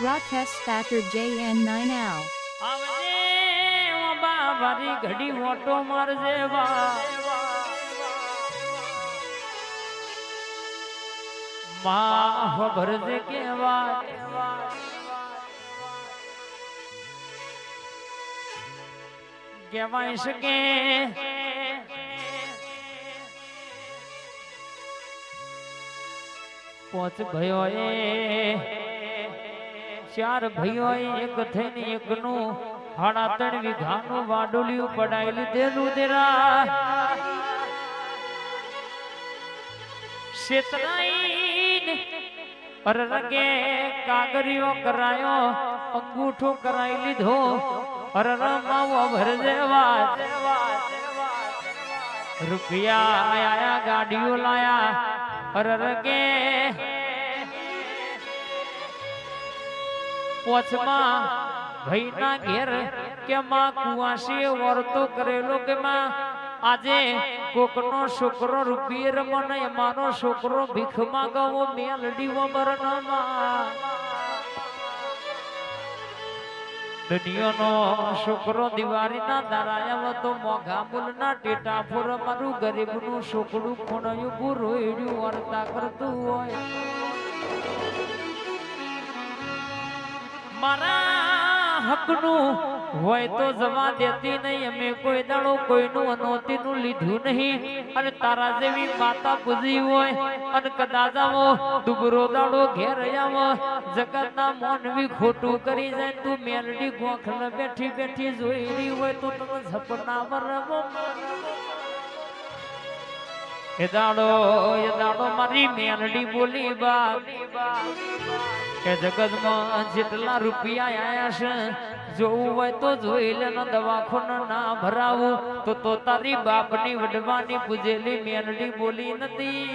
Rakesh Thakur JN9 Al. આવજે ઓ બાબારી ઘડી મોટો મારજે માં ભરજે કેવા કહેવાય શકે પોચ ભયો એ ચાર ભાઈઓ એક થઈને એકનું 3.5 વીઘાનું વાડોલિયું પડાઈ લીધેલું દેરા શેતરાઈને અરરગે કાગરીઓ કરાયો અંગૂઠો કરાઈ લીધો અરરમાવો ભરજે વાત રૂપિયા આયા ગાડીઓ લાયા અરરગે પોચમાં ભાઈના ઘેર કે માં કુવાસી વર્તો કરેલો કે માં આજે કોકનો છોકરો રૂપિયે રમણે મારો છોકરો ભીખ માંગવો મેલડી વમરનામાં દુનિયાનો છોકરો દિવાળીના દારાયા તો મોઘા મૂલના ટેટા ફોર મારું ગરીબનું છોકરું ખોણયું પૂરું વર્તા કરતું હોય મારા હકનું હોય તો જવા દેતી નહીં અમે કોઈ દાડો કોઈનું અનોતીનું લીધું નહીં અને તારા જેવી માતા પૂજી હોય અને કદાચ આવો દુબરો દાડો ઘેર આવો જગતના મોનવી ખોટું કરી જાય તું મેલડી ગોખલ બેઠી બેઠી જોઈ રહી હોય તો તમે સપનામાં રમો એ દાડો મારી મેલડી બોલી બા કે જગતમાં જેટલા રૂપિયા આયા છે જોવું હોય તો જોઈ લે ને દવાખાનો ના ભરાવું તો તારી બાપની વડવાની પૂજેલી મેલડી બોલી નથી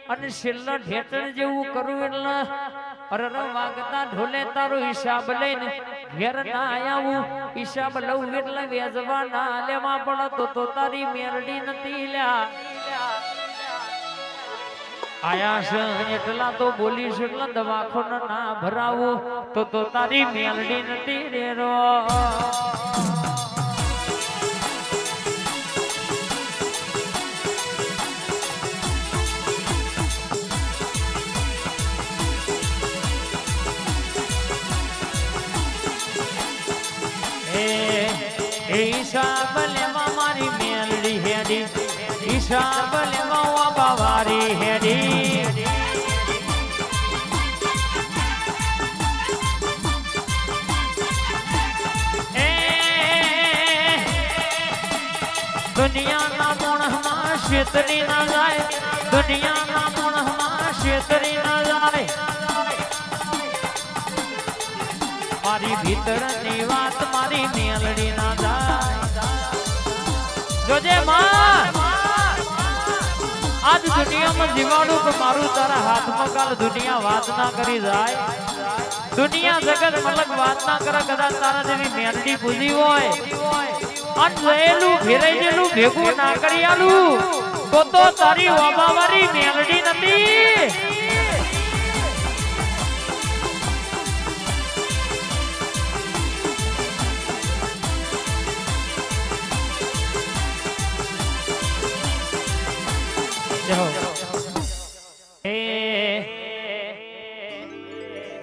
અને છેલ્લા ઢેચણ જેવું કરું એટલે અરર વાગતા ઢોલે તારો હિસાબ લઈને ઘેર ના આવું હિસાબ લઉં એટલે વેજવા ના લેવા પડતો તો તારી મેલડી નથી લ્યા આયા છે એટલા તો બોલીશ એટલે દવાખાનો ના ભરાવું તો તારી મેલડી નથી રેરો હિસાબ લેવા મારી મેલડી હેડી હિસાબ લેવા બાવારી હેડી દુનિયાના મોણમાં શેતરી ના જાય દુનિયાના મોણમાં શેતરી ના જાય મારી ભીતરની વાત મારી મેલડી ના જાય જોજે માં આજ દુનિયામાં જીવાડું કે મારું તારા હાથમાં કાલ દુનિયા વાત ના કરી જાય દુનિયા જગત મલક વાત ના કરે કદાચ તારા જેવી મેલડી પૂજી હોય અન લયેલું ફેરાઈ ગયેલું ભેગું ના કરી આલું તો તારી વાબાવારી મેલડી નથી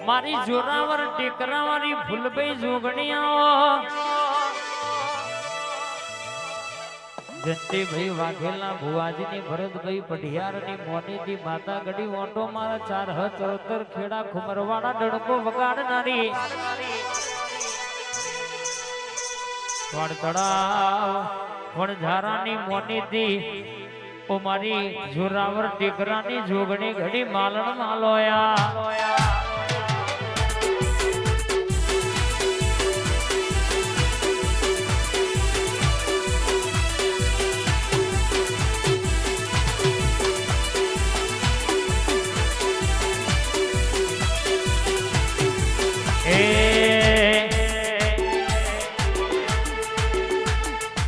મારી જોરાવર ટેકરા વાળી ફૂલભાઈ જોગણીયા જંતીભાઈ વાઘેલા ભુવાજીની ભરતભાઈ પઢિયારની મોનીથી માતા ગઢી ઓટો મારા 474 ખેડા ખુમરવાડા ડણકો વગાડનારી વડતળાવ વણઝારાની મોનીથી ઓ મારી જોરાવર ટેકરાની જોગણી ઘડી માલણ માલોયા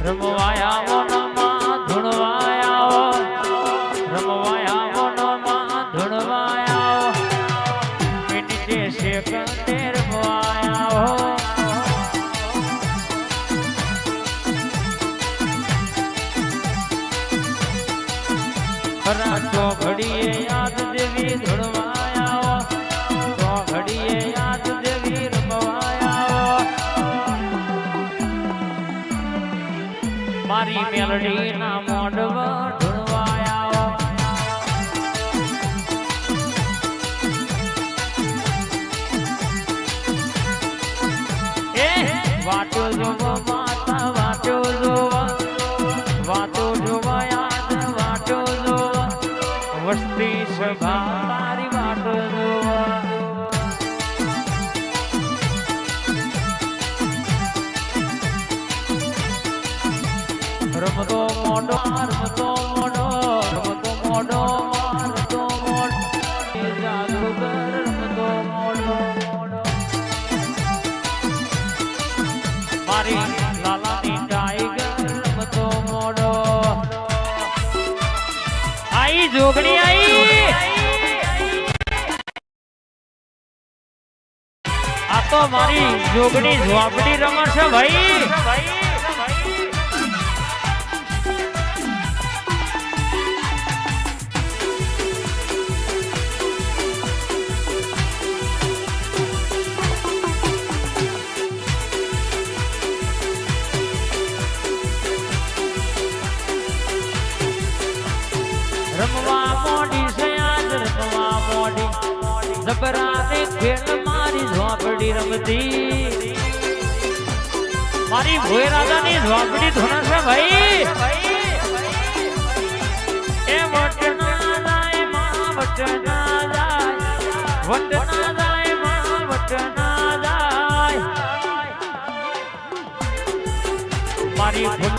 રમવાયા વનમાં ધૂણવાયા રમવાયા વનમાં ધૂણવાયા કંડેર માયા હો તો ઘડીએ યાદ દેવી ધૂળવાયા તો ઘડીએ યાદ દેવી રમવાયા મારી મેલડી ના મોઢવા ધૂળવાયા એ વાટો જોવો માતા વાટો જોવા વાતો જોવા યાદ વાટો જોવા વસ્તી સભા મારી વાટો જોવા રમતો મોઢો રમતો મોઢો રમતો મોઢો રમતો મોઢો જાદુગર રમતો મોઢો મારી લાલાની ટાઈગર રમતો મોઢો આઈ જોગણી આઈ આ તો મારી જોગણી ઝોપડી રમશે ભાઈ રમવા મોડી છે આજ રમવા મોડી જબરાને ખેલ મારી ઝોપડી રમતી મારી ભોય રાજાની ઝોપડી ધોનશે ભાઈ એ વટના જાય માં વટના જાય વટના જાય માં વટના જાય મારી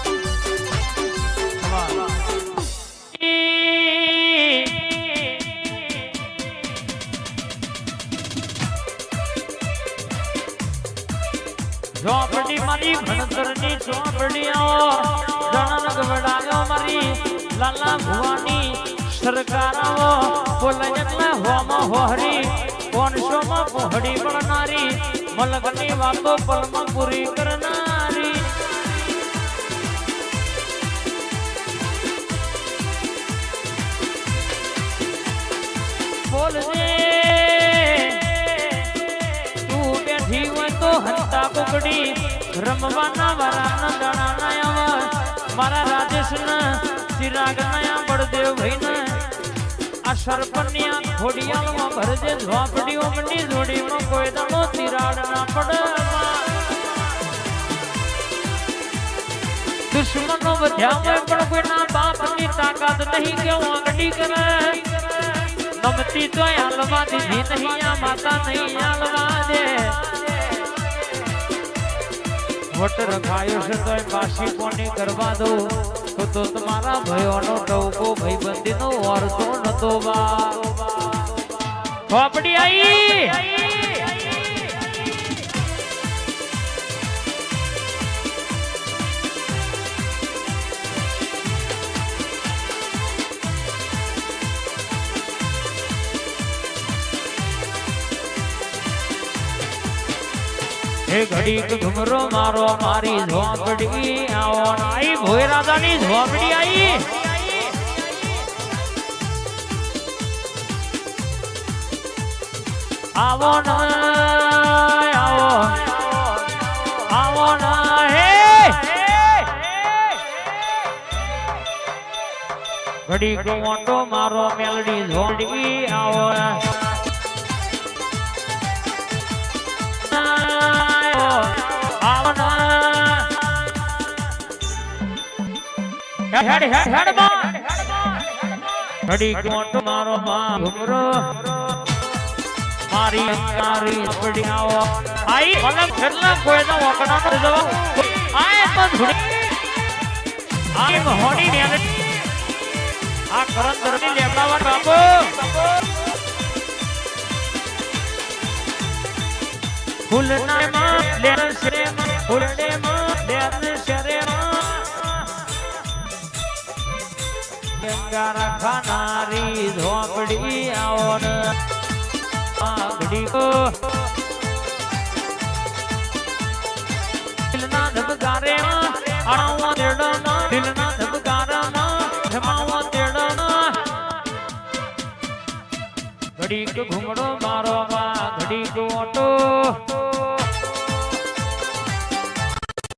ઝોપડી મારી ભણતરની ઝોપડી આવો જણનગ વડાયો મારી લાલા ભુવાની સરકાર આવો બોલાયલા હોમાં હોહરી કોનસોમાં પહોડી પડનારી મલકની વાતો પલમાં પૂરી કરનારી બોલજે હંતા કુકડી રમવાના વરાના દાણા આવા મારા રાજેશના ચિરાગ નયા બળદેવ ભાઈને આ સરપન્યા ખોડિયાલમાં ભરજે ઝોપડીઓ મની જોડીમાં કોઈ દાડો તિરાડ ના પડે દુશ્મનો વધ્યા હોય પણ કોઈના બાપની તાકાત નહીં કે વાંગડી કરે નમતી તો હાલવા દીધી નહીં આ માતા નહીં હાલવા દે વટ રખાયો છે તો પાછી કોની કરવા દો તો તમારા ભયોનો ટવકો ભાઈબંધીનો ઓરતો નતો બા ખોપડી આઈ ઘડીક ઘુમરો મારો મારી ઝોપડી આવો આઈ ભોય રાજાની ઝોપડી આઈ આવો ના આવો આવો ના હે ઘડીક મોટો મારો મેલડી ઝોપડી આવો હેડ હેડ હેડ બા ઘડી કોટ મારો બા ઘુમરો મારી અંકારી પડી આવો આઈ પલંગ ફેરલા કોઈ નો વકડાનો જવા આય તો ધુડી આઈ મોહણી ને આ કરંદરની લેબડાવા બાપો ફૂલના માં લેર શરે માં ફૂલડે માં લેર શરે ગંગારા ખાનારી ઝોપડી આવો ને આગડી કો ઘડીક ઘૂમડો મારો માં